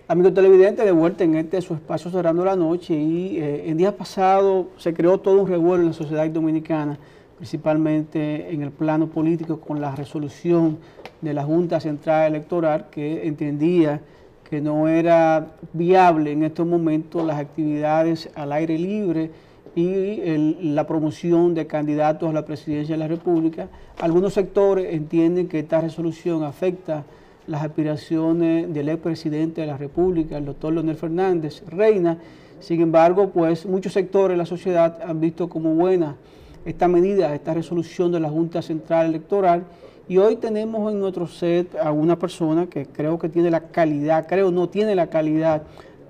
Amigos televidentes, de vuelta en este su espacio Cerrando la Noche, y el día pasado se creó todo un revuelo en la sociedad dominicana, principalmente en el plano político, con la resolución de la Junta Central Electoral, que entendía que no era viable en estos momentos las actividades al aire libre y la promoción de candidatos a la presidencia de la República. Algunos sectores entienden que esta resolución afecta las aspiraciones del expresidente de la República, el doctor Leonel Fernández Reina. Sin embargo, pues muchos sectores de la sociedad han visto como buena esta medida, esta resolución de la Junta Central Electoral, y hoy tenemos en nuestro set a una persona que creo que tiene la calidad, tiene la calidad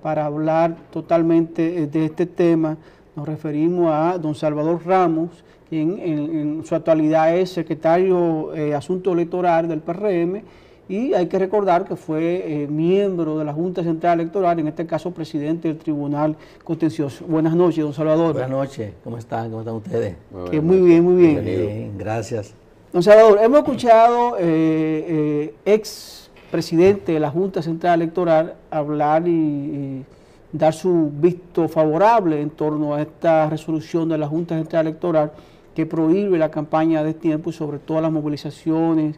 para hablar totalmente de este tema. Nos referimos a don Salvador Ramos, quien en su actualidad es secretario de Asuntos Electorales del PRM, y hay que recordar que fue miembro de la Junta Central Electoral, en este caso presidente del Tribunal Contencioso. Buenas noches, don Salvador. Buenas noches, ¿cómo están? ¿Cómo están ustedes? Muy bien, muy bien. Bien, gracias. Don Salvador, hemos escuchado ex presidente de la Junta Central Electoral hablar y dar su visto favorable en torno a esta resolución de la Junta Central Electoral que prohíbe la campaña de tiempo y sobre todo las movilizaciones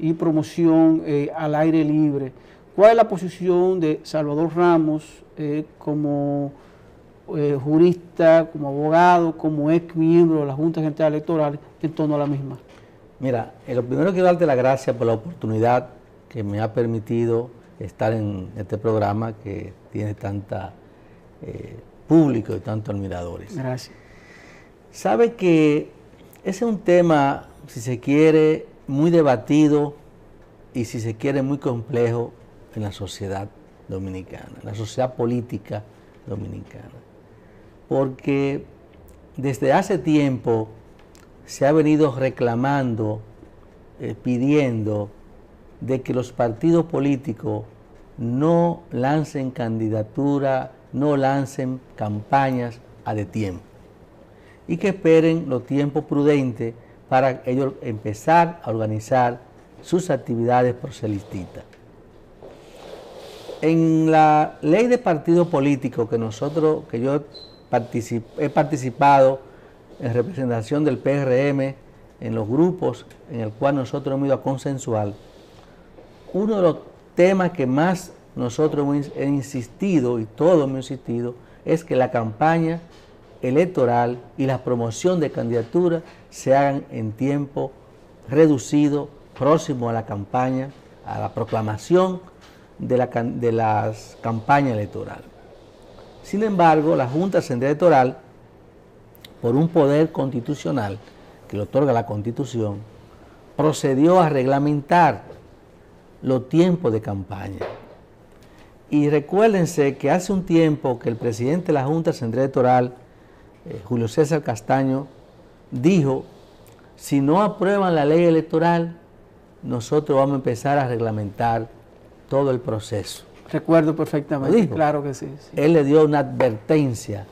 y promoción al aire libre. ¿Cuál es la posición de Salvador Ramos como jurista, como abogado, como ex miembro de la Junta Central Electoral en torno a la misma? Mira, lo primero quiero darte las gracias por la oportunidad que me ha permitido estar en este programa que tiene tanta público y tantos admiradores. Gracias. Sabe que ese es un tema, si se quiere, muy debatido y, si se quiere, muy complejo en la sociedad dominicana, en la sociedad política dominicana. Porque desde hace tiempo se ha venido reclamando, pidiendo de que los partidos políticos no lancen candidatura, no lancen campañas a destiempo y que esperen los tiempos prudentes para ellos empezar a organizar sus actividades proselitistas. En la ley de partido político que yo he participado en representación del PRM, en los grupos en el cual nosotros hemos ido a consensuar, uno de los temas que más nosotros hemos insistido, y todos hemos insistido, es que la campaña electoral y la promoción de candidaturas se hagan en tiempo reducido, próximo a la campaña, a la proclamación de las campañas electorales. Sin embargo, la Junta Central Electoral, por un poder constitucional que le otorga la Constitución, procedió a reglamentar los tiempos de campaña. Y recuérdense que hace un tiempo que el presidente de la Junta Central Electoral, Julio César Castaño, dijo: si no aprueban la ley electoral, nosotros vamos a empezar a reglamentar todo el proceso. Recuerdo perfectamente, claro que sí, sí. Él le dio una advertencia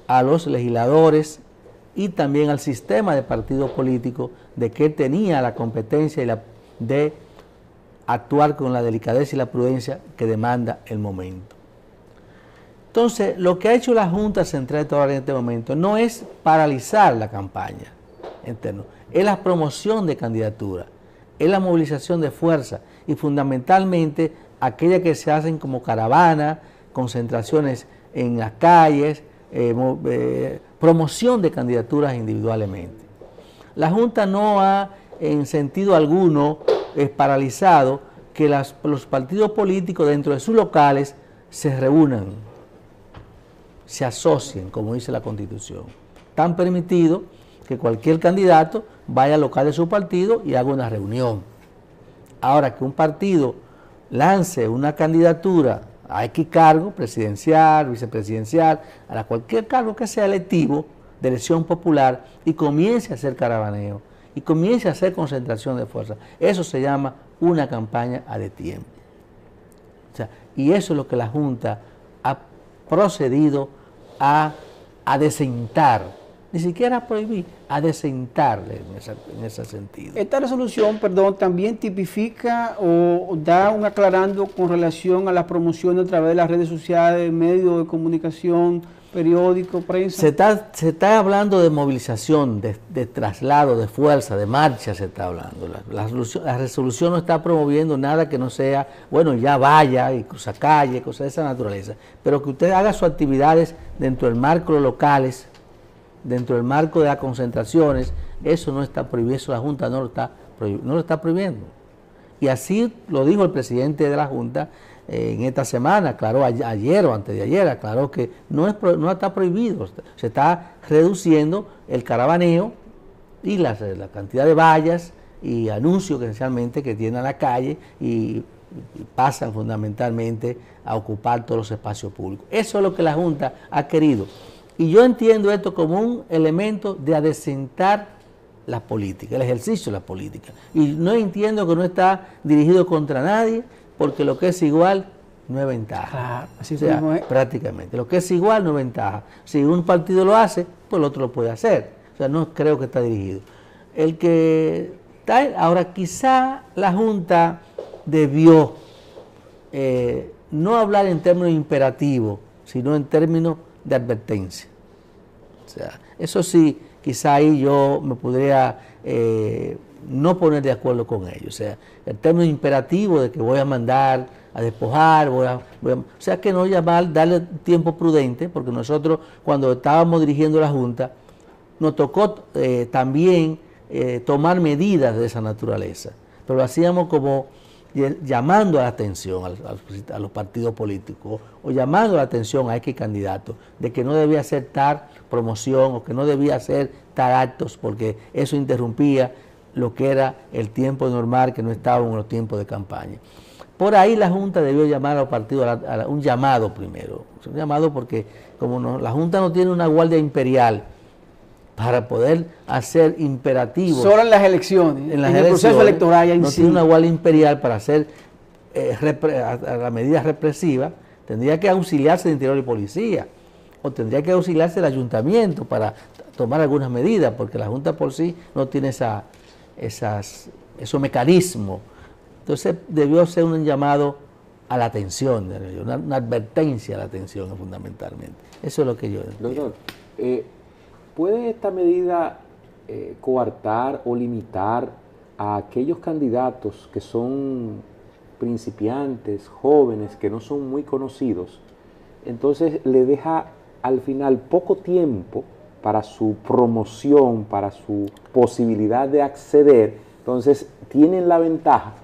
a los legisladores y también al sistema de partidos políticos de que él tenía la competencia de actuar con la delicadeza y la prudencia que demanda el momento. Entonces, lo que ha hecho la Junta Central Electoral en este momento no es paralizar la campaña interna, es la promoción de candidaturas, es la movilización de fuerza y fundamentalmente aquellas que se hacen como caravanas, concentraciones en las calles, promoción de candidaturas individualmente. La Junta no ha en sentido alguno paralizado que los partidos políticos dentro de sus locales se reúnan, se asocien, como dice la Constitución. Tan permitido que cualquier candidato vaya al local de su partido y haga una reunión. Ahora, que un partido lance una candidatura a X cargo, presidencial, vicepresidencial, a cualquier cargo que sea electivo, de elección popular, y comience a hacer caravaneo, y comience a hacer concentración de fuerza, eso se llama una campaña a destiempo. O sea, y eso es lo que la Junta ha procedido a desentar ni siquiera a prohibir, a desentarle en ese sentido. Esta resolución, perdón, también tipifica o da un aclarando con relación a la promoción a través de las redes sociales, medios de comunicación, periódico, prensa. Se está hablando de movilización, de traslado, de fuerza, de marcha se está hablando. La resolución no está promoviendo nada que no sea, bueno, ya vaya y cruza calle, cosas de esa naturaleza, pero que usted haga sus actividades dentro del marco de los locales, dentro del marco de las concentraciones, eso no está prohibido, eso la Junta no lo está prohibiendo. Y así lo dijo el presidente de la Junta en esta semana, aclaró ayer o antes de ayer, aclaró que no está prohibido, se está reduciendo el caravaneo y la cantidad de vallas y anuncios esencialmente que tienen a la calle y pasan fundamentalmente a ocupar todos los espacios públicos. Eso es lo que la Junta ha querido. Y yo entiendo esto como un elemento de adecentar la política, el ejercicio de la política. Y no entiendo que no está dirigido contra nadie, porque lo que es igual no es ventaja. Así o sea, prácticamente. Lo que es igual no es ventaja. Si un partido lo hace, pues el otro lo puede hacer. O sea, no creo que está dirigido. El que está, ahora quizá la Junta debió no hablar en términos imperativos, sino en términos de advertencia. O sea, eso sí, quizá ahí yo me podría no poner de acuerdo con ellos. O sea, el término imperativo de que voy a mandar a despojar, o sea, que no llamar, darle tiempo prudente, porque nosotros cuando estábamos dirigiendo la Junta, nos tocó también tomar medidas de esa naturaleza, pero lo hacíamos como llamando la atención a los partidos políticos o llamando la atención a X candidato de que no debía hacer tal promoción o que no debía hacer tal actos porque eso interrumpía lo que era el tiempo normal que no estaba en los tiempos de campaña. Por ahí la Junta debió llamar a los partidos un llamado primero, un llamado porque como la Junta no tiene una guardia imperial para poder hacer imperativos. Solo en las elecciones, en el proceso electoral ya no tiene una guardia imperial para hacer la medida represiva, tendría que auxiliarse de Interior y Policía, o tendría que auxiliarse del Ayuntamiento para tomar algunas medidas, porque la Junta por sí no tiene esos mecanismos. Entonces debió ser un llamado a la atención, una advertencia a la atención fundamentalmente. Eso es lo que yo entiendo. Doctor, ¿puede esta medida coartar o limitar a aquellos candidatos que son principiantes, jóvenes, que no son muy conocidos? Entonces le deja al final poco tiempo para su promoción, para su posibilidad de acceder. Entonces tienen la ventaja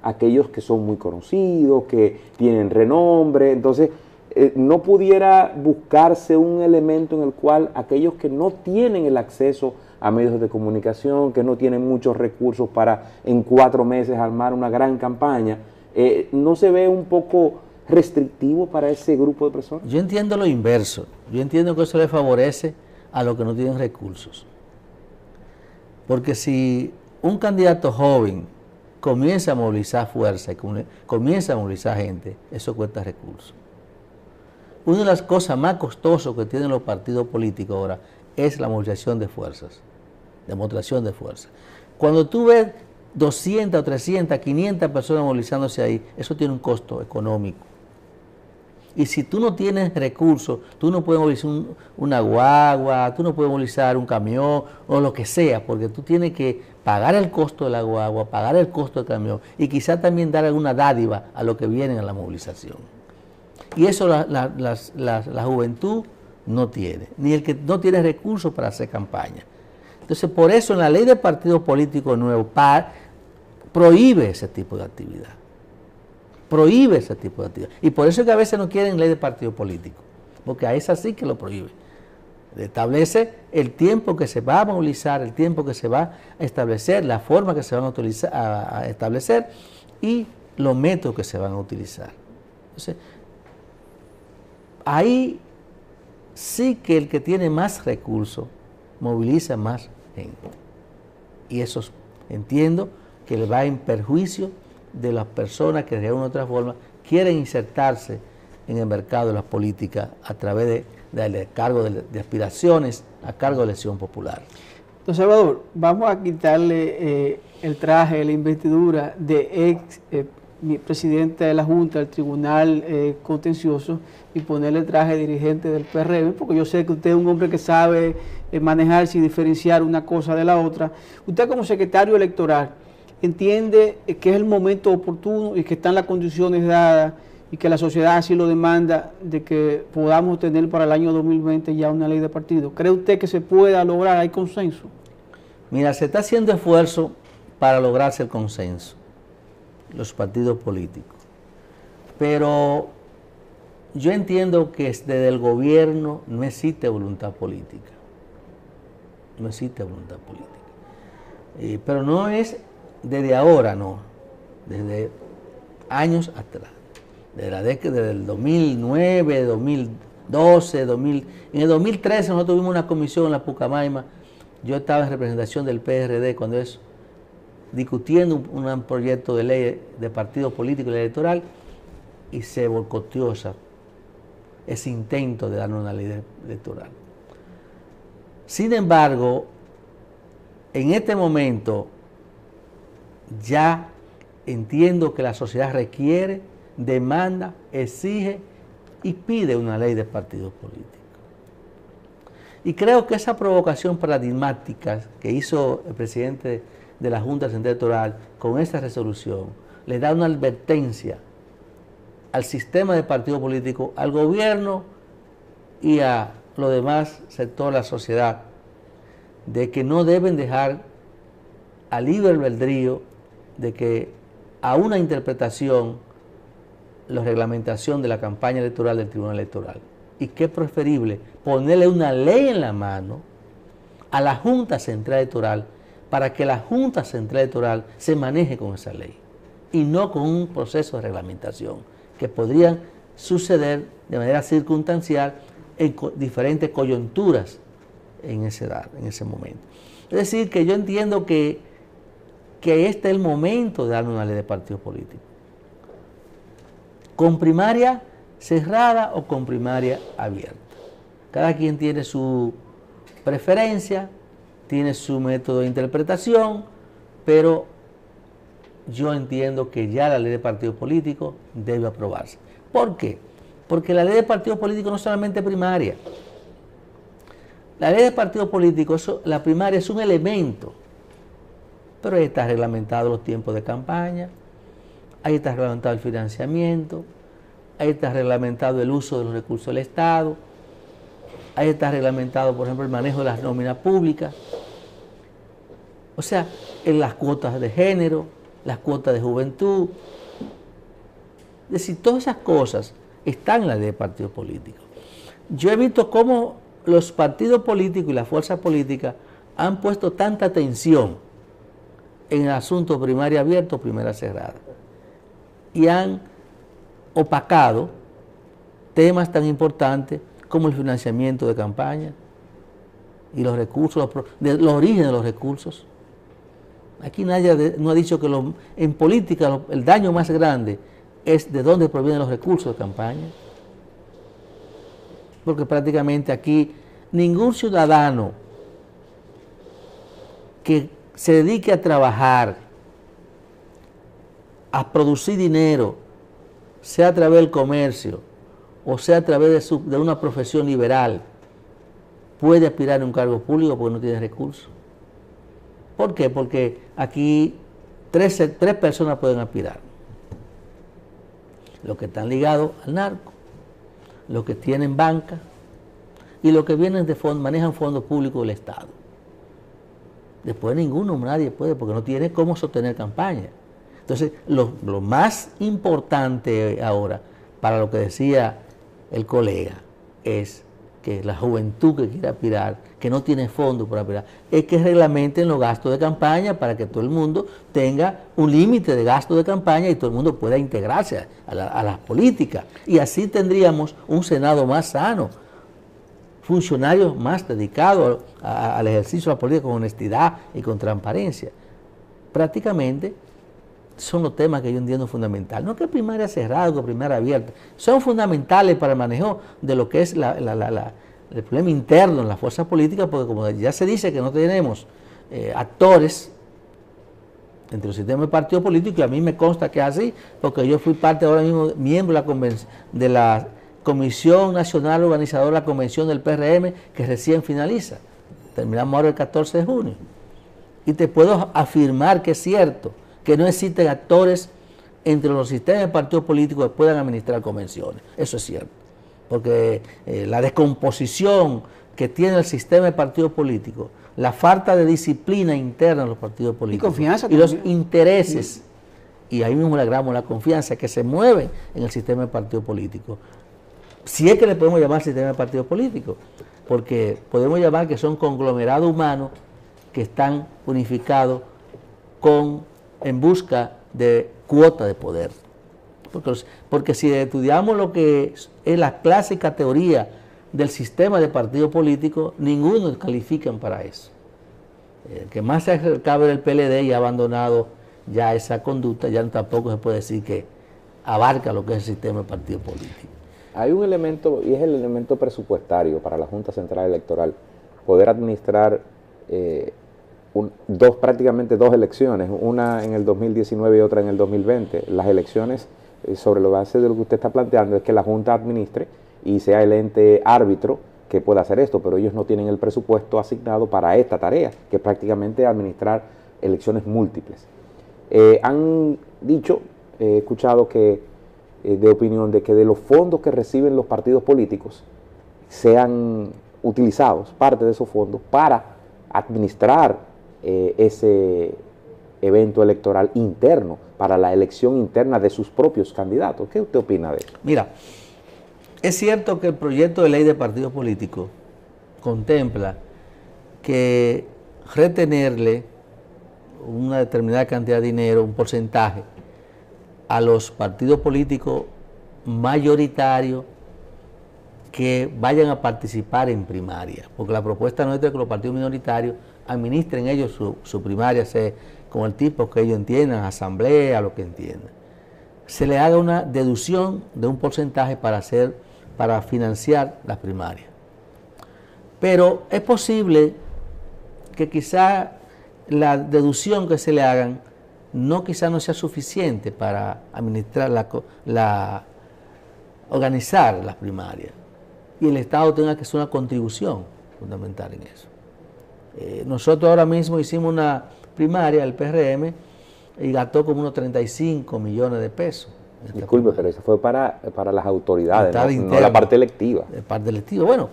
aquellos que son muy conocidos, que tienen renombre. Entonces no pudiera buscarse un elemento en el cual aquellos que no tienen el acceso a medios de comunicación, que no tienen muchos recursos para en 4 meses armar una gran campaña, ¿no se ve un poco restrictivo para ese grupo de personas? Yo entiendo lo inverso. Yo entiendo que eso le favorece a los que no tienen recursos. Porque si un candidato joven comienza a movilizar fuerza, comienza a movilizar gente, eso cuesta recursos. Una de las cosas más costosas que tienen los partidos políticos ahora es la movilización de fuerzas, demostración de fuerza. Cuando tú ves 200, 300, 500 personas movilizándose ahí, eso tiene un costo económico. Y si tú no tienes recursos, tú no puedes movilizar una guagua, tú no puedes movilizar un camión o lo que sea, porque tú tienes que pagar el costo de la guagua, pagar el costo del camión y quizás también dar alguna dádiva a los que vienen a la movilización. Y eso la juventud no tiene, ni el que no tiene recursos para hacer campaña. Entonces, por eso en la ley de partidos políticos nuevos prohíbe ese tipo de actividad. Prohíbe ese tipo de actividad. Y por eso es que a veces no quieren ley de partido político, porque a esa sí que lo prohíbe. Establece el tiempo que se va a movilizar, el tiempo que se va a establecer, la forma que se van a establecer y los métodos que se van a utilizar. Entonces, ahí sí que el que tiene más recursos moviliza más gente. Y eso entiendo que le va en perjuicio de las personas que de una u otra forma quieren insertarse en el mercado de las políticas a través de de cargo de aspiraciones a cargo de elección popular. Don Salvador, vamos a quitarle el traje, la investidura de ex presidente de la Junta del Tribunal Contencioso y ponerle el traje de dirigente del PRM, porque yo sé que usted es un hombre que sabe manejarse y diferenciar una cosa de la otra. Usted como secretario electoral entiende que es el momento oportuno y que están las condiciones dadas y que la sociedad así lo demanda de que podamos tener para el año 2020 ya una ley de partido. ¿Cree usted que se pueda lograr? ¿Hay consenso? Mira, se está haciendo esfuerzo para lograrse el consenso, los partidos políticos. Pero yo entiendo que desde el gobierno no existe voluntad política. No existe voluntad política. Pero no es desde ahora, no. Desde años atrás. Desde la década del 2009, 2012, en el 2013 nosotros tuvimos una comisión en la Pucamaima. Yo estaba en representación del PRD cuando es discutiendo un proyecto de ley de partido político y electoral y se boicoteó ese intento de darnos una ley electoral. Sin embargo, en este momento ya entiendo que la sociedad requiere, demanda, exige y pide una ley de partidos políticos. Y creo que esa provocación paradigmática que hizo el presidente de la Junta Central Electoral con esta resolución le da una advertencia al sistema de partidos políticos, al gobierno y a los demás sectores de la sociedad de que no deben dejar a libre albedrío de que a una interpretación la reglamentación de la campaña electoral del Tribunal Electoral. Y que es preferible ponerle una ley en la mano a la Junta Central Electoral para que la Junta Central Electoral se maneje con esa ley y no con un proceso de reglamentación que podrían suceder de manera circunstancial en diferentes coyunturas en ese momento. Es decir, que yo entiendo que este es el momento de darle una ley de partidos políticos. Con primaria cerrada o con primaria abierta. Cada quien tiene su preferencia, tiene su método de interpretación, pero yo entiendo que ya la ley de partidos políticos debe aprobarse. ¿Por qué? Porque la ley de partidos políticos no es solamente primaria. La ley de partidos políticos, la primaria es un elemento, pero ahí está reglamentado los tiempos de campaña, ahí está reglamentado el financiamiento, ahí está reglamentado el uso de los recursos del Estado, ahí está reglamentado, por ejemplo, el manejo de las nóminas públicas, o sea, en las cuotas de género, las cuotas de juventud. Es decir, todas esas cosas están en la ley de partidos políticos. Yo he visto cómo los partidos políticos y las fuerzas políticas han puesto tanta atención en el asunto primaria abierta o primaria cerrada y han opacado temas tan importantes como el financiamiento de campaña y los recursos, los orígenes de los recursos. Aquí nadie no ha dicho que en política el daño más grande es de dónde provienen los recursos de campaña. Porque prácticamente aquí ningún ciudadano que se dedique a trabajar, a producir dinero, sea a través del comercio o sea a través de una profesión liberal, puede aspirar a un cargo público porque no tiene recursos. ¿Por qué? Porque aquí tres personas pueden aspirar. Los que están ligados al narco, los que tienen banca y los que vienen manejan fondos públicos del Estado. Después nadie puede porque no tiene cómo sostener campaña. Entonces, lo más importante ahora, para lo que decía el colega, es que la juventud que quiere aspirar, que no tiene fondos para aspirar, es que reglamenten los gastos de campaña para que todo el mundo tenga un límite de gasto de campaña y todo el mundo pueda integrarse a las políticas. Y así tendríamos un Senado más sano, funcionarios más dedicados al ejercicio de la política con honestidad y con transparencia. Prácticamente son los temas que yo entiendo fundamentales. No que primaria cerrada, que primaria abierta. Son fundamentales para el manejo de lo que es el problema interno en la fuerza política, porque como ya se dice que no tenemos actores entre los sistemas de partido político, y a mí me consta que es así, porque yo fui parte ahora mismo, miembro de la Comisión Nacional Organizadora de la Convención del PRM, que recién finaliza. Terminamos ahora el 14 de junio. Y te puedo afirmar que es cierto, que no existen actores entre los sistemas de partidos políticos que puedan administrar convenciones. Eso es cierto. Porque la descomposición que tiene el sistema de partidos políticos, la falta de disciplina interna en los partidos políticos y los intereses, y ahí mismo logramos la confianza que se mueve en el sistema de partidos políticos. Si es que le podemos llamar sistema de partidos políticos, porque podemos llamar que son conglomerados humanos que están unificados en busca de cuota de poder. Porque si estudiamos lo que es la clásica teoría del sistema de partidos políticos, ninguno califican para eso. El que más se acercaba del PLD y ha abandonado ya esa conducta, ya tampoco se puede decir que abarca lo que es el sistema de partidos políticos. Hay un elemento, y es el elemento presupuestario para la Junta Central Electoral, poder administrar prácticamente dos elecciones, una en el 2019 y otra en el 2020. Las elecciones, sobre la base de lo que usted está planteando, es que la Junta administre y sea el ente árbitro que pueda hacer esto, pero ellos no tienen el presupuesto asignado para esta tarea, que es prácticamente administrar elecciones múltiples. Han dicho, he escuchado de opinión de que de los fondos que reciben los partidos políticos sean utilizados, parte de esos fondos, para administrar ese evento electoral interno, para la elección interna de sus propios candidatos. ¿Qué usted opina de eso? Mira, es cierto que el proyecto de ley de partidos políticos contempla que retenerle una determinada cantidad de dinero, un porcentaje, a los partidos políticos mayoritarios que vayan a participar en primaria, porque la propuesta nuestra es que los partidos minoritarios administren ellos su primaria, con el tipo que ellos entiendan, asamblea, lo que entiendan. Se le haga una deducción de un porcentaje para financiar las primarias. Pero es posible que quizá la deducción que se le hagan quizá no sea suficiente para administrar organizar las primarias, y el Estado tenga que hacer una contribución fundamental en eso. Nosotros ahora mismo hicimos una primaria, el PRM, y gastó como unos 35 millones de pesos. Disculpe, pero eso fue para las autoridades, no la parte electiva. La parte electiva, bueno.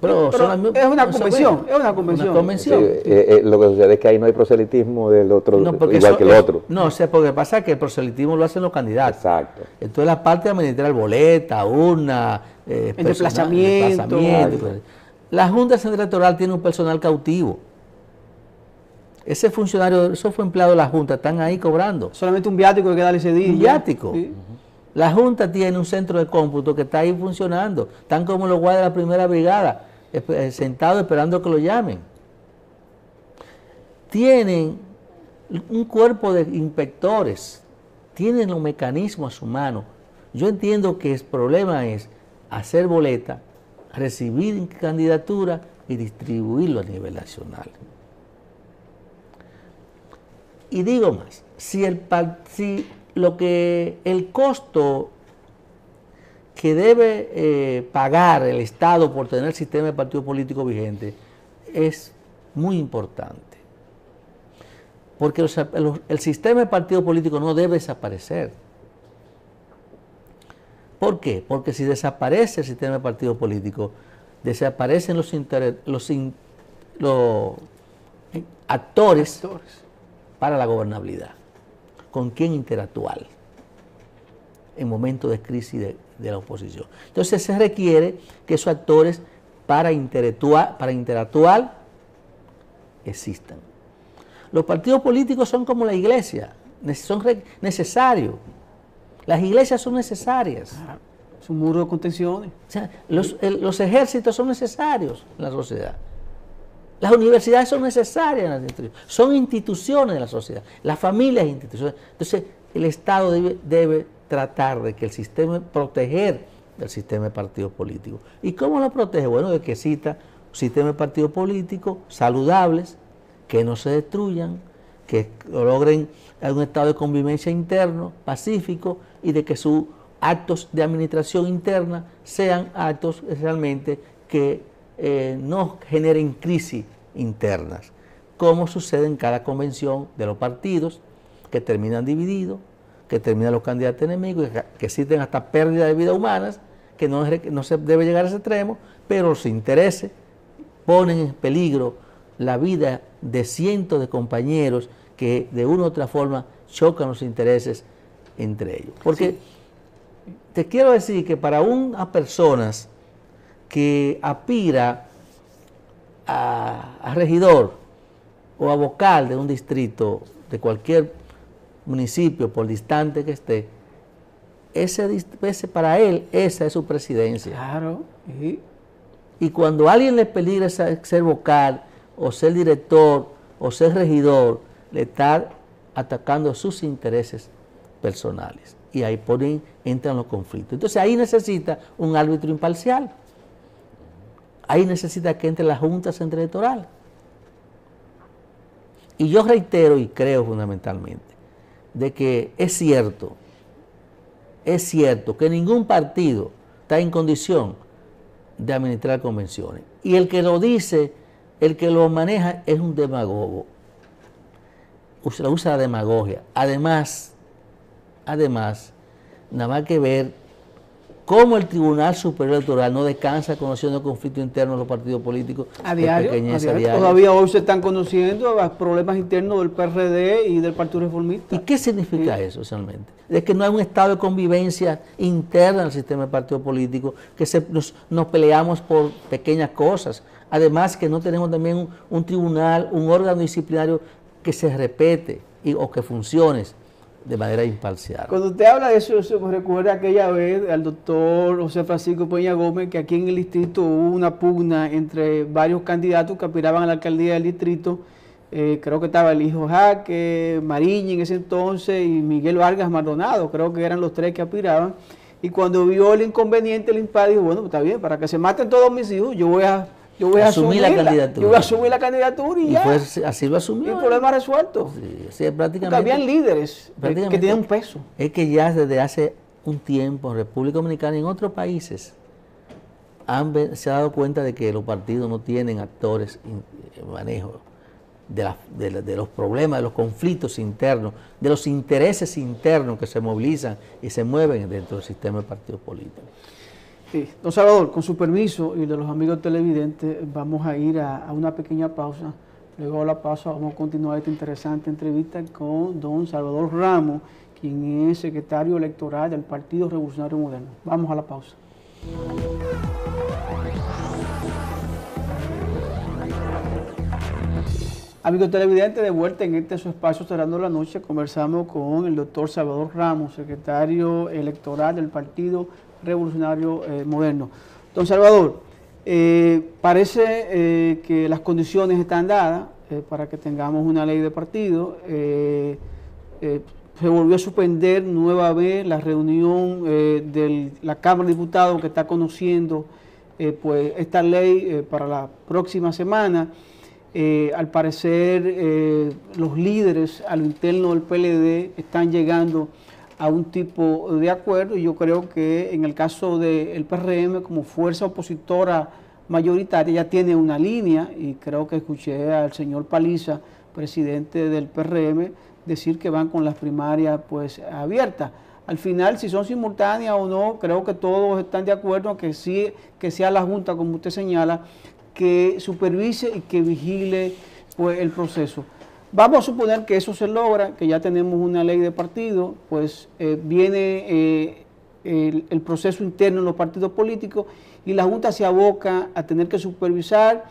Pero es una convención, es una convención. Sí, lo que sucede es que ahí no hay proselitismo del otro, igual que el otro. No, porque pasa que el proselitismo lo hacen los candidatos. Exacto. Entonces la parte de administrar boleta, urna, el desplazamiento. La Junta Central Electoral tiene un personal cautivo. Ese funcionario, esos fue empleado de la Junta, están ahí cobrando. Solamente un viático que queda ese día. Un viático. Sí. La Junta tiene un centro de cómputo que está ahí funcionando. Están como los guardias de la primera brigada, sentados esperando que lo llamen. Tienen un cuerpo de inspectores, tienen los mecanismos a su mano. Yo entiendo que el problema es hacer boleta, recibir candidatura y distribuirlo a nivel nacional. Y digo más, si el costo que debe pagar el Estado por tener el sistema de partido político vigente es muy importante. Porque el sistema de partido político no debe desaparecer. ¿Por qué? Porque si desaparece el sistema de partido político, desaparecen los actores para la gobernabilidad. ¿Con quién interactuar en momentos de crisis de la oposición? Entonces se requiere que esos actores para interactuar existan. Los partidos políticos son como la iglesia, son necesarios. Las iglesias son necesarias. Es un muro de contenciones. O sea, los ejércitos son necesarios en la sociedad. Las universidades son necesarias en la institución. Son instituciones de la sociedad. Las familias instituciones. Entonces, el Estado debe tratar de que el sistema, proteger el sistema de partidos políticos. ¿Y cómo lo protege? Bueno, de que exista un sistema de partidos políticos saludables, que no se destruyan, que logren un estado de convivencia interno, pacífico, y de que sus actos de administración interna sean actos realmente que no generen crisis internas, como sucede en cada convención de los partidos, que terminan divididos, que terminan los candidatos enemigos, que existen hasta pérdidas de vidas humanas, que no se debe llegar a ese extremo, pero los intereses ponen en peligro la vida de cientos de compañeros que de una u otra forma chocan los intereses entre ellos. Porque sí, te quiero decir que para unas personas que aspira a regidor o a vocal de un distrito, de cualquier municipio, por distante que esté, para él esa es su presidencia. Claro. Y cuando a alguien le peligra ser vocal, o ser director, o ser regidor, le está atacando sus intereses personales. Y ahí entran los conflictos. Entonces ahí necesita un árbitro imparcial. Ahí necesita que entre la Junta Central Electoral. Y yo reitero y creo fundamentalmente de que es cierto que ningún partido está en condición de administrar convenciones. Y el que lo dice, el que lo maneja es un demagogo. Usa la demagogia. Además, nada más que ver cómo el Tribunal Superior Electoral no descansa conociendo conflictos internos de los partidos políticos. A diario. Todavía hoy se están conociendo los problemas internos del PRD y del Partido Reformista. ¿Y qué significa eso realmente? Es que no hay un estado de convivencia interna en el sistema de partidos políticos, que nos peleamos por pequeñas cosas. Además que no tenemos también un tribunal, un órgano disciplinario que se respete o que funcione de manera imparcial. Cuando usted habla de eso, se me recuerda aquella vez al doctor José Francisco Peña Gómez, que aquí en el distrito hubo una pugna entre varios candidatos que aspiraban a la alcaldía del distrito. Creo que estaba el hijo Jaque, Mariñi en ese entonces y Miguel Vargas Maldonado, creo que eran los tres que aspiraban. Y cuando vio el inconveniente, el INPAD dijo, bueno, pues está bien, para que se maten todos mis hijos, yo voy a asumir la candidatura. Yo voy a asumir la candidatura y ya. Pues así lo asumió. Y el problema resuelto. Sí, prácticamente. Porque habían líderes que tenían peso. Es que ya desde hace un tiempo en República Dominicana y en otros países se ha dado cuenta de que los partidos no tienen actores en manejo de los problemas, de los conflictos internos, de los intereses internos que se movilizan y se mueven dentro del sistema de partidos políticos. Sí. Don Salvador, con su permiso y de los amigos televidentes, vamos a ir a una pequeña pausa. Luego de la pausa vamos a continuar esta interesante entrevista con don Salvador Ramos, quien es secretario electoral del Partido Revolucionario Moderno. Vamos a la pausa. Amigos televidentes, de vuelta en este su espacio Cerrando la Noche, conversamos con el doctor Salvador Ramos, secretario electoral del Partido Revolucionario Moderno. Don Salvador, parece que las condiciones están dadas para que tengamos una ley de partido. Se volvió a suspender nueva vez la reunión de la Cámara de Diputados que está conociendo pues esta ley para la próxima semana. Al parecer los líderes a lo interno del PLD están llegando a un tipo de acuerdo y yo creo que en el caso del PRM como fuerza opositora mayoritaria ya tiene una línea y creo que escuché al señor Paliza, presidente del PRM, decir que van con las primarias pues abiertas. Al final, si son simultáneas o no, creo que todos están de acuerdo que sí, que sea la Junta, como usted señala, que supervise y que vigile pues el proceso. Vamos a suponer que eso se logra, que ya tenemos una ley de partido, pues viene el proceso interno en los partidos políticos y la Junta se aboca a tener que supervisar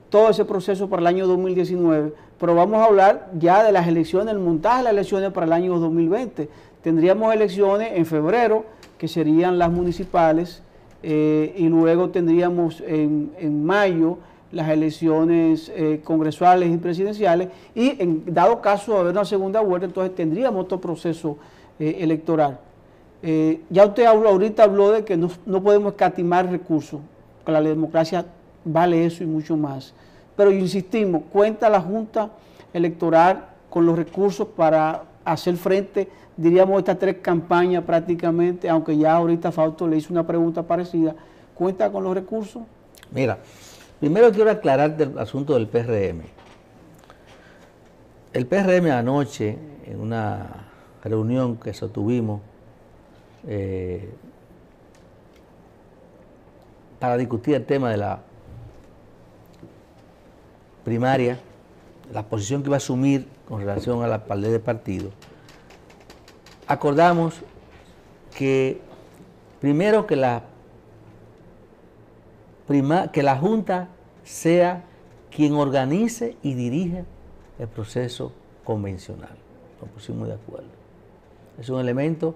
todo ese proceso para el año 2019. Pero vamos a hablar ya de las elecciones, el montaje de las elecciones para el año 2020. Tendríamos elecciones en febrero, que serían las municipales, y luego tendríamos en mayo las elecciones congresuales y presidenciales, y en dado caso de haber una segunda vuelta, entonces tendríamos otro proceso electoral. Ya usted ahorita habló de que no podemos escatimar recursos, que la democracia vale eso y mucho más. Pero insistimos, ¿cuenta la Junta Electoral con los recursos para hacer frente, diríamos, a estas 3 campañas prácticamente, aunque ya ahorita Fausto le hizo una pregunta parecida? ¿Cuenta con los recursos? Mira, primero quiero aclarar del asunto del PRM. El PRM anoche, en una reunión que sostuvimos para discutir el tema de la primaria, la posición que iba a asumir con relación a la ley de partido, acordamos que primero que la Junta sea quien organice y dirija el proceso convencional. Nos pusimos de acuerdo. Es un elemento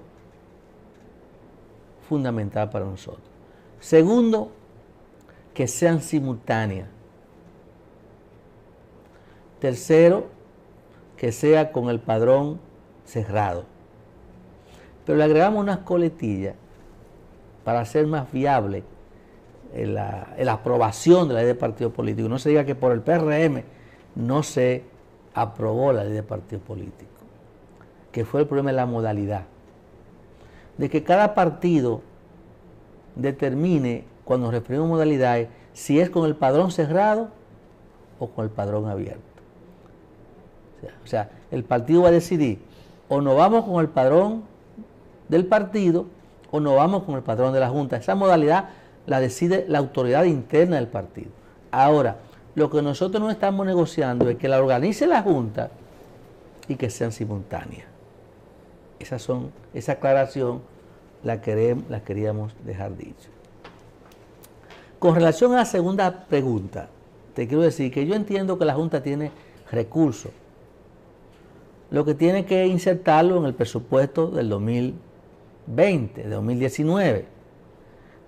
fundamental para nosotros. Segundo, que sean simultáneas. Tercero, que sea con el padrón cerrado. Pero le agregamos unas coletillas para hacer más viable la aprobación de la ley de partido político. No se diga que por el PRM no se aprobó la ley de partido político, que fue el problema de la modalidad, de que cada partido determine, cuando nos referimos a modalidades, si es con el padrón cerrado o con el padrón abierto. O sea, el partido va a decidir, o nos vamos con el padrón del partido o nos vamos con el padrón de la Junta. Esa modalidad la decide la autoridad interna del partido. Ahora, lo que nosotros no estamos negociando es que la organice la Junta y que sean simultáneas. Esa aclaración la queríamos dejar dicho. Con relación a la segunda pregunta, te quiero decir que yo entiendo que la Junta tiene recursos. Lo que tiene que insertarlo en el presupuesto del 2020, de 2019.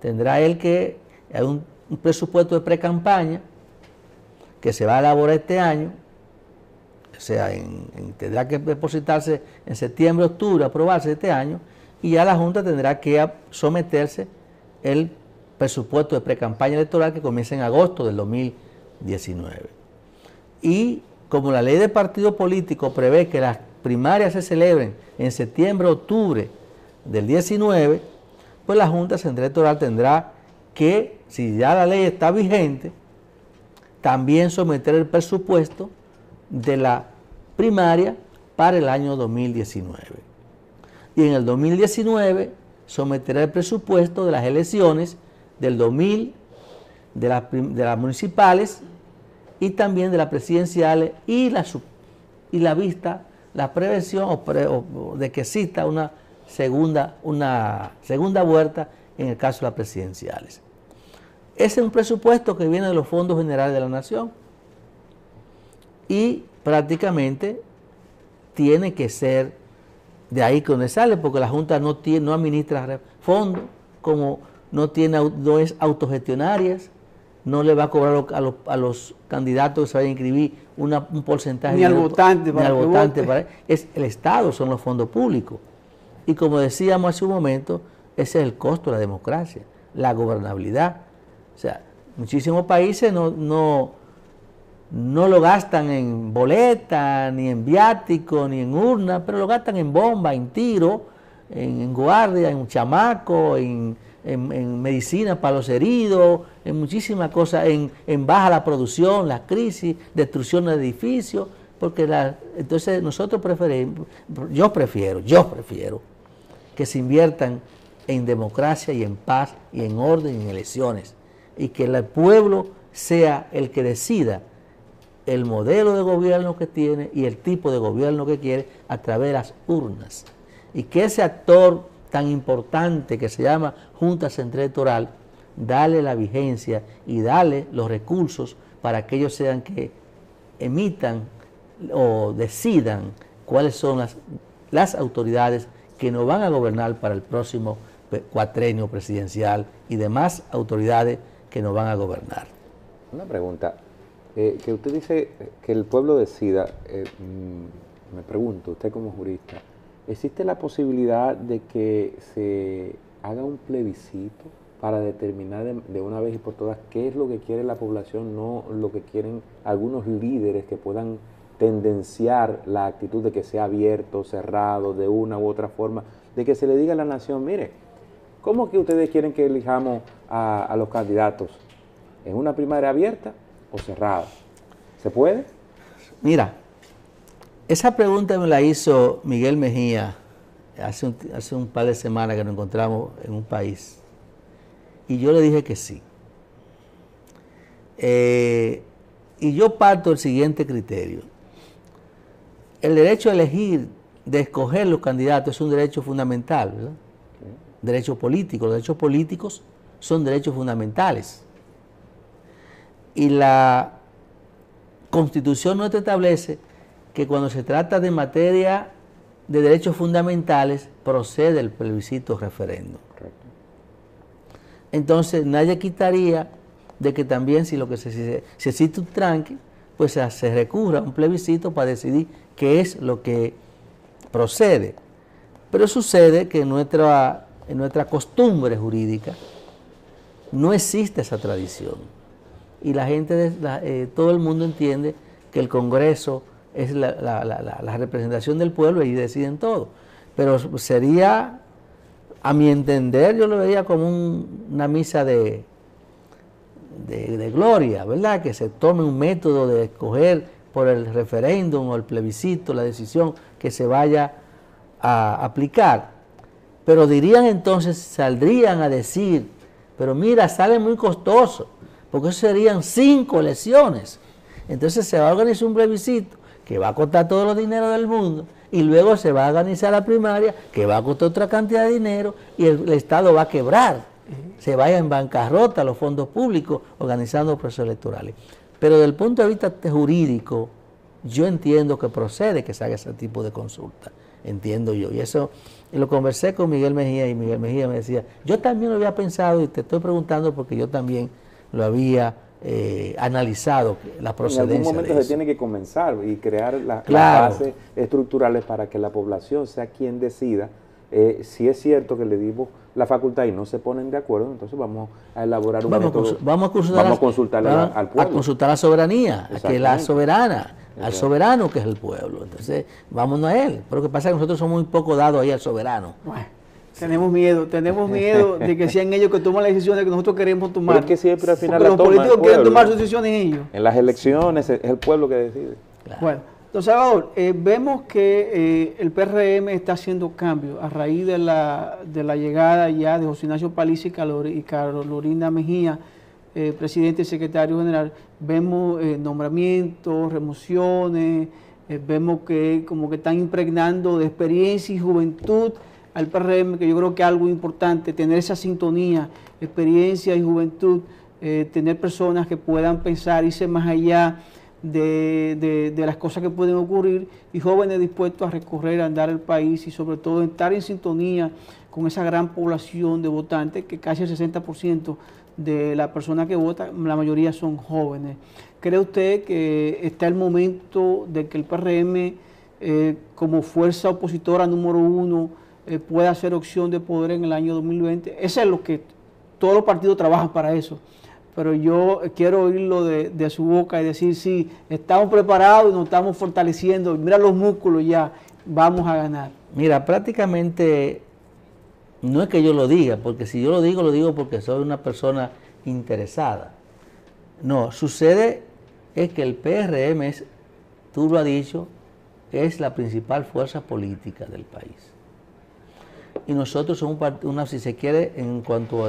Tendrá él que hay un presupuesto de pre-campaña que se va a elaborar este año, o sea, tendrá que depositarse en septiembre, octubre, aprobarse este año, y ya la Junta tendrá que someterse el presupuesto de pre-campaña electoral que comienza en agosto del 2019. Y como la ley de partido político prevé que las primarias se celebren en septiembre, octubre del 19, pues la Junta Central Electoral tendrá que, si ya la ley está vigente, también someter el presupuesto de la primaria para el año 2019. Y en el 2019 someterá el presupuesto de las elecciones del 2000, de las municipales y también de las presidenciales y la prevención de que exista una segunda vuelta en el caso de las presidenciales. Ese es un presupuesto que viene de los fondos generales de la nación y prácticamente tiene que ser de ahí que donde sale, porque la Junta no administra fondos, como no es autogestionaria, no le va a cobrar a los candidatos que se vayan a inscribir un porcentaje. Ni al votante para es el Estado, son los fondos públicos. Y como decíamos hace un momento, ese es el costo de la democracia, la gobernabilidad. O sea, muchísimos países no lo gastan en boleta, ni en viático, ni en urna, pero lo gastan en bomba, en tiro, en guardia, en chamaco, en medicina para los heridos, en muchísimas cosas, en baja la producción, la crisis, destrucción de edificios, porque entonces nosotros yo prefiero que se inviertan en democracia y en paz y en orden y en elecciones, y que el pueblo sea el que decida el modelo de gobierno que tiene y el tipo de gobierno que quiere a través de las urnas, y que ese actor tan importante que se llama Junta Central Electoral, dale la vigencia y dale los recursos para que ellos sean que emitan o decidan cuáles son las autoridades que nos van a gobernar para el próximo cuatrenio presidencial y demás autoridades que nos van a gobernar. Una pregunta, que usted dice que el pueblo decida, me pregunto, usted como jurista, ¿existe la posibilidad de que se haga un plebiscito para determinar de una vez y por todas qué es lo que quiere la población, no lo que quieren algunos líderes que puedan tendenciar la actitud de que sea abierto, cerrado, de una u otra forma, de que se le diga a la nación, mire, ¿cómo que ustedes quieren que elijamos a los candidatos? ¿En una primaria abierta o cerrada? ¿Se puede? Mira, esa pregunta me la hizo Miguel Mejía hace un par de semanas que nos encontramos en un país. Y yo le dije que sí. Y yo parto del siguiente criterio. El derecho a elegir, de escoger los candidatos, es un derecho fundamental, ¿verdad? Derecho político. Los derechos políticos son derechos fundamentales. Y la Constitución nuestra establece que cuando se trata de materia de derechos fundamentales, procede el plebiscito referendo. Entonces, nadie quitaría de que también si existe un tranque, pues se recurra a un plebiscito para decidir qué es lo que procede. Pero sucede que en nuestra costumbre jurídica no existe esa tradición. Y la gente, todo el mundo entiende que el Congreso es la representación del pueblo y deciden todo. Pero sería, a mi entender, yo lo vería como una misa de gloria, ¿verdad? Que se tome un método de escoger por el referéndum o el plebiscito, la decisión que se vaya a aplicar. Pero dirían entonces, saldrían a decir, pero mira, sale muy costoso, porque eso serían 5 elecciones. Entonces se va a organizar un plebiscito que va a costar todos los dineros del mundo, y luego se va a organizar la primaria que va a costar otra cantidad de dinero, y el Estado va a quebrar, se vaya en bancarrota los fondos públicos organizando procesos electorales. Pero desde el punto de vista jurídico, yo entiendo que procede que se haga ese tipo de consulta, entiendo yo, y eso lo conversé con Miguel Mejía, y Miguel Mejía me decía, yo también lo había pensado, y te estoy preguntando porque yo también lo había analizado, la procedencia. En algún momento se tiene que comenzar y crear las bases estructurales para que la población sea quien decida. Si es cierto que le dimos la facultad y no se ponen de acuerdo, entonces vamos a elaborar un método. Vamos a consultar al pueblo. A consultar a la soberanía, que es la soberana, al soberano que es el pueblo. Entonces, vámonos a él. Pero lo que pasa es que nosotros somos muy poco dados ahí al soberano. Bueno, tenemos miedo de que sean ellos que toman las decisiones que nosotros queremos tomar. Pero es que siempre al final los políticos quieren tomar sus decisiones ellos. En las elecciones es el pueblo que decide. Claro. Bueno, don Salvador, vemos que el PRM está haciendo cambios a raíz de la llegada ya de José Ignacio Paliza y Carolina Mejía, presidente y secretario general. Vemos nombramientos, remociones, vemos que como que están impregnando de experiencia y juventud al PRM, que yo creo que es algo importante, tener esa sintonía, experiencia y juventud, tener personas que puedan pensar, irse más allá de las cosas que pueden ocurrir, y jóvenes dispuestos a recorrer, a andar el país, y sobre todo estar en sintonía con esa gran población de votantes, que casi el 60% de las personas que votan, la mayoría son jóvenes. ¿Cree usted que está el momento de que el PRM, como fuerza opositora número 1, pueda hacer opción de poder en el año 2020? Eso es lo que todos los partidos trabajan para eso. Pero yo quiero oírlo de su boca y decir, sí, estamos preparados y nos estamos fortaleciendo, mira los músculos ya, vamos a ganar. Mira, prácticamente no es que yo lo diga, porque si yo lo digo porque soy una persona interesada. No, sucede es que el PRM es, tú lo has dicho, es la principal fuerza política del país. Y nosotros somos si se quiere, en cuanto a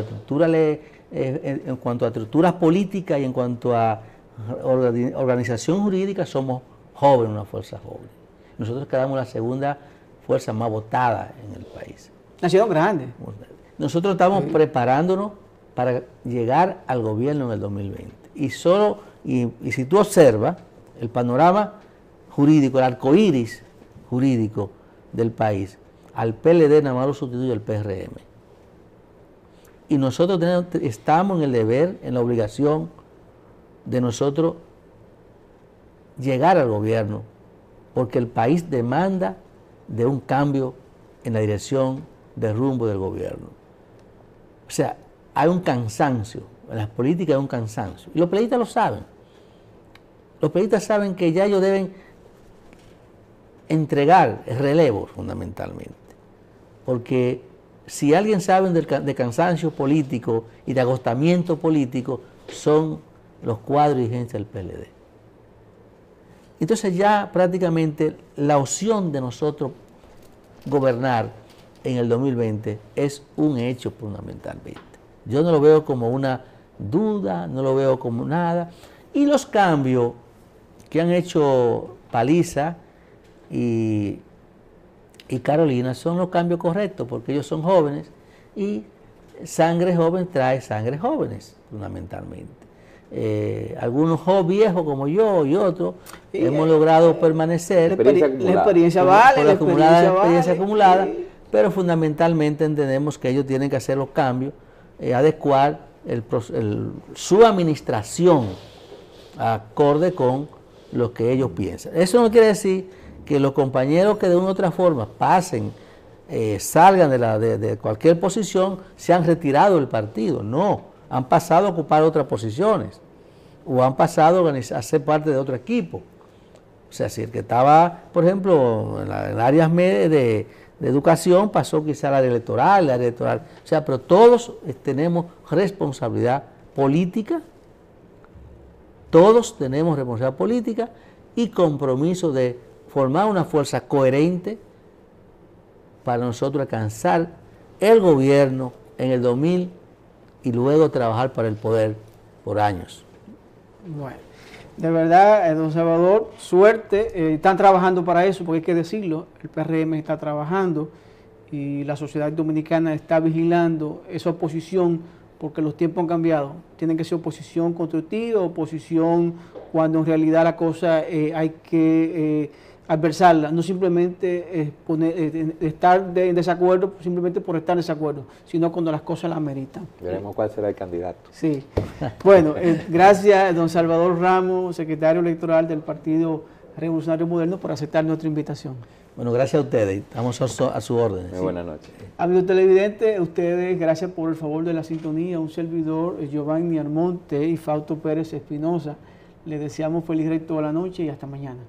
estructuras políticas y en cuanto a organización jurídica, somos jóvenes, una fuerza joven. Nosotros quedamos la segunda fuerza más votada en el país. Nación grande. Nosotros estamos preparándonos para llegar al gobierno en el 2020. Y si tú observas el panorama jurídico, el arcoíris jurídico del país, al PLD nada más lo sustituye el PRM. Y nosotros estamos en el deber, en la obligación de nosotros llegar al gobierno, porque el país demanda de un cambio en la dirección del rumbo del gobierno. O sea, hay un cansancio, en las políticas hay un cansancio. Y los peleistas lo saben. Los peleistas saben que ya ellos deben entregar el relevo fundamentalmente. Porque si alguien sabe de cansancio político y de agotamiento político, son los cuadros dirigentes del PLD. Entonces ya prácticamente la opción de nosotros gobernar en el 2020 es un hecho fundamentalmente. Yo no lo veo como una duda, no lo veo como nada. Y los cambios que han hecho Paliza y Carolina son los cambios correctos, porque ellos son jóvenes y sangre joven trae sangre jóvenes, fundamentalmente. Algunos viejos como yo y otros hemos logrado permanecer. La experiencia vale, la experiencia acumulada, pero fundamentalmente entendemos que ellos tienen que hacer los cambios, adecuar su administración acorde con lo que ellos piensan. Eso no quiere decir que los compañeros que de una u otra forma pasen, salgan de cualquier posición, se han retirado del partido. No, han pasado a ocupar otras posiciones o han pasado a ser parte de otro equipo. O sea, si el que estaba, por ejemplo, en áreas de educación pasó quizá al área electoral, O sea, pero todos tenemos responsabilidad política, todos tenemos responsabilidad política y compromiso de formar una fuerza coherente para nosotros alcanzar el gobierno en el 2000 y luego trabajar para el poder por años. Bueno, de verdad, don Salvador, suerte. Están trabajando para eso, porque hay que decirlo, el PRM está trabajando y la sociedad dominicana está vigilando esa oposición, porque los tiempos han cambiado. Tienen que ser oposición constructiva, oposición cuando en realidad la cosa hay que adversarla, no simplemente estar en desacuerdo simplemente por estar en desacuerdo, sino cuando las cosas la ameritan. Veremos cuál será el candidato. Sí. Bueno, gracias don Salvador Ramos, secretario electoral del Partido Revolucionario Moderno, por aceptar nuestra invitación. Bueno, gracias a ustedes, estamos a su orden. Muy buenas noches. Amigos televidentes, ustedes, gracias por el favor de la sintonía. Un servidor, Giovanni Armonte y Fausto Pérez Espinosa. Les deseamos feliz resto de la noche y hasta mañana.